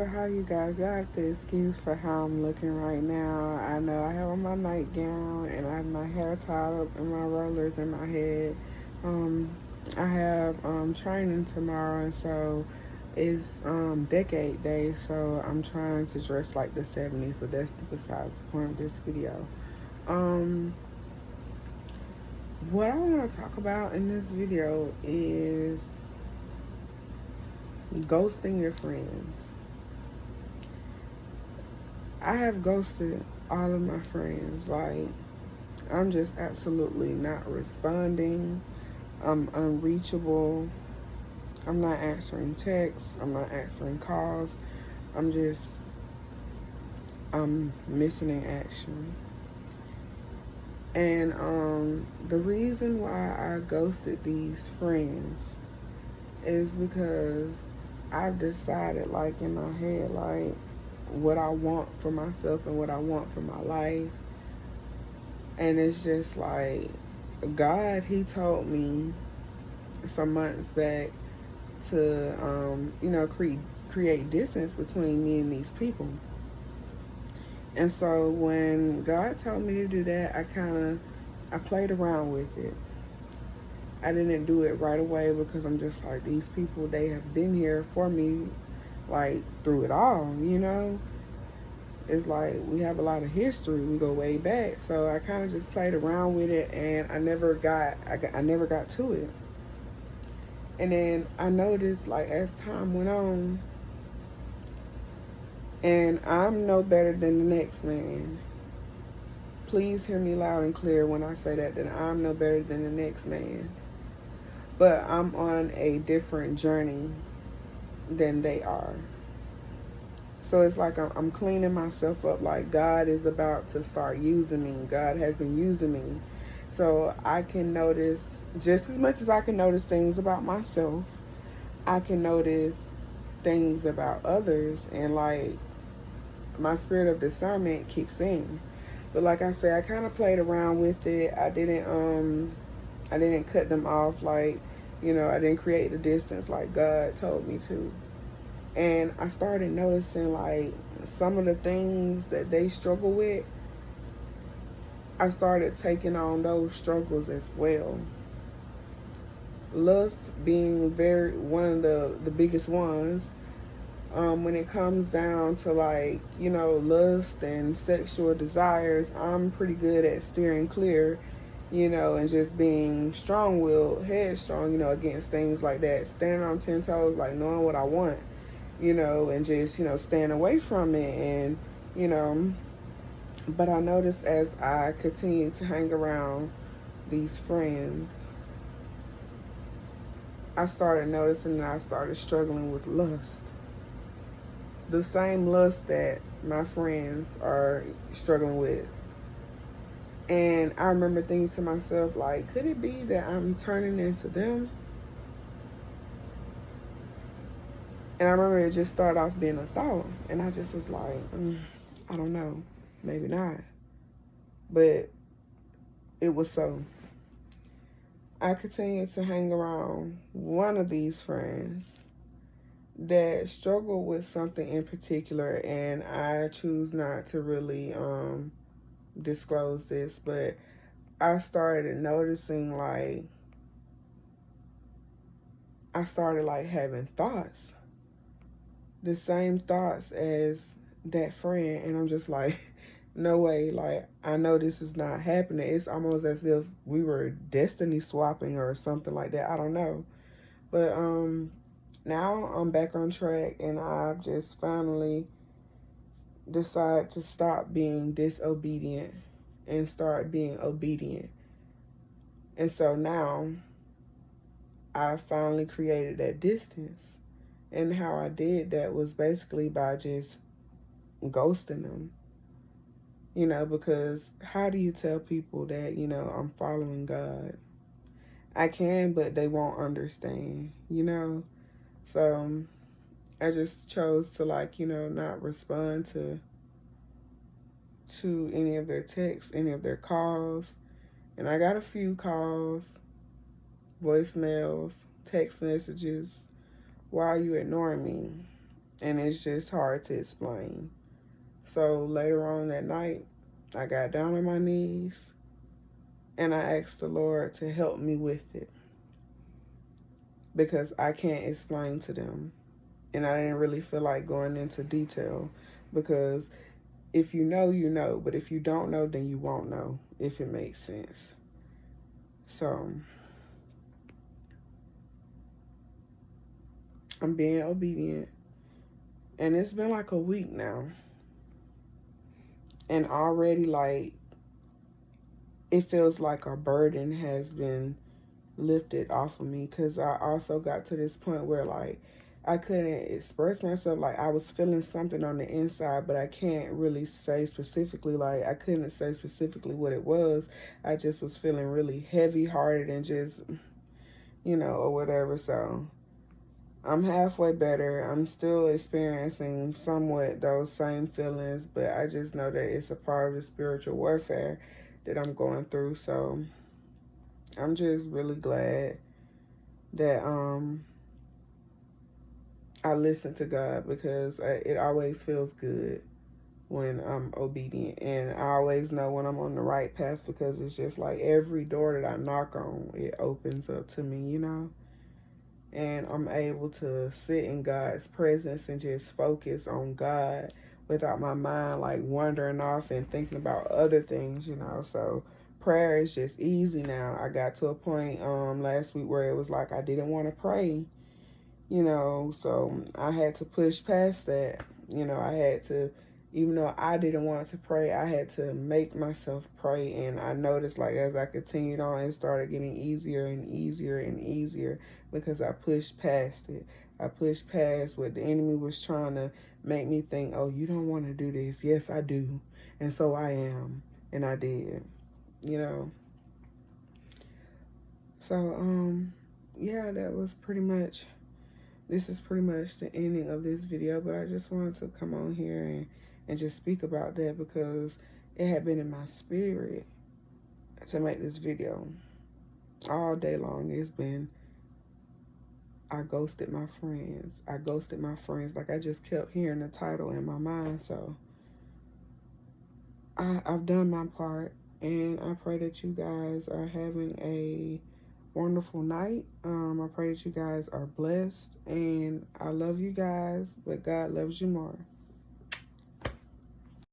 so how you guys? Y'all have to excuse for how I'm looking right now. I know I have on my nightgown and I have my hair tied up and my rollers in my head. Um, I have training tomorrow, and so it's decade day, so I'm trying to dress like the 70s, but that's besides the point of this video. Um, what I want to talk about in this video is ghosting your friends. I have ghosted all of my friends. Like, I'm just absolutely not responding. I'm unreachable. I'm not answering texts. I'm not answering calls. I'm just, I'm missing in action. And the reason why I ghosted these friends is because I've decided, like, in my head, like, what I want for myself and what I want for my life. And it's just like, God, He told me some months back to, create distance between me and these people. And so when God told me to do that, I played around with it. I didn't do it right away because I'm just like, these people, they have been here for me, like, through it all, you know? It's like we have a lot of history. We go way back. So I kind of just played around with it, and I never got to it. And then I noticed, like, as time went on, and I'm no better than the next man. Please hear me loud and clear when I say that I'm no better than the next man. But I'm on a different journey than they are. So it's like I'm cleaning myself up. Like, God is about to start using me. God has been using me. So I can notice, just as much as I can notice things about myself, I can notice things about others. And, like, my spirit of discernment kicks in. But like I said, I kind of played around with it. I didn't cut them off, like, I didn't create the distance like God told me to. And I started noticing, like, some of the things that they struggle with, I started taking on those struggles as well. Lust being one of the biggest ones. When it comes down to, like, lust and sexual desires, I'm pretty good at steering clear, and just being strong-willed, headstrong, against things like that. Standing on 10 toes, like, knowing what I want, and just, staying away from it. And, but I noticed as I continued to hang around these friends, I started noticing that I started struggling with lust. The same lust that my friends are struggling with. And I remember thinking to myself, like, could it be that I'm turning into them? And I remember it just started off being a thought. And I just was like, I don't know. Maybe not. But it was so. I continued to hang around one of these friends that struggled with something in particular. And I choose not to really disclose this, but I started noticing, like, I started, like, having thoughts, the same thoughts as that friend. And I'm just like, no way. Like, I know this is not happening. It's almost as if we were destiny swapping or something like that. I don't know. But now I'm back on track, and I've just finally decided to stop being disobedient and start being obedient. And so now I finally created that distance. And how I did that was basically by just ghosting them. Because how do you tell people that, I'm following God? I can, but they won't understand. So I just chose to, like, not respond to any of their texts, any of their calls. And I got a few calls, voicemails, text messages. Why are you ignoring me? and it's just hard to explain. So later on that night, I got down on my knees and I asked the Lord to help me with it because I can't explain to them. And I didn't really feel like going into detail because if you know, you know. But if you don't know, then you won't know, if it makes sense. So I'm being obedient. And it's been like a week now. And already, like, it feels like a burden has been lifted off of me. Because I also got to this point where, like, I couldn't express myself. Like, I was feeling something on the inside, but I can't really say specifically. Like, I couldn't say specifically what it was. I just was feeling really heavy-hearted and just, you know, or whatever. So I'm halfway better. I'm still experiencing somewhat those same feelings, but I just know that it's a part of the spiritual warfare that I'm going through. So I'm just really glad that I listen to God because it always feels good when I'm obedient, and I always know when I'm on the right path because it's just like every door that I knock on, it opens up to me, you know. And I'm able to sit in God's presence and just focus on God without my mind like wandering off and thinking about other things, you know. So prayer is just easy now. I got to a point last week where it was like I didn't want to pray, you know, so I had to push past that. You know, I had to, even though I didn't want to pray, I had to make myself pray. And I noticed, like, as I continued on, it started getting easier and easier and easier because I pushed past it. I pushed past what the enemy was trying to make me think, oh, you don't want to do this. Yes, I do. And so I am. And I did, you know. So, yeah, that was pretty much, this is pretty much the ending of this video, but I just wanted to come on here and just speak about that because it had been in my spirit to make this video all day long. It's been, I ghosted my friends. I ghosted my friends. Like, I just kept hearing the title in my mind. So I've done my part, and I pray that you guys are having a wonderful night. I pray that you guys are blessed, and I love you guys, but God loves you more.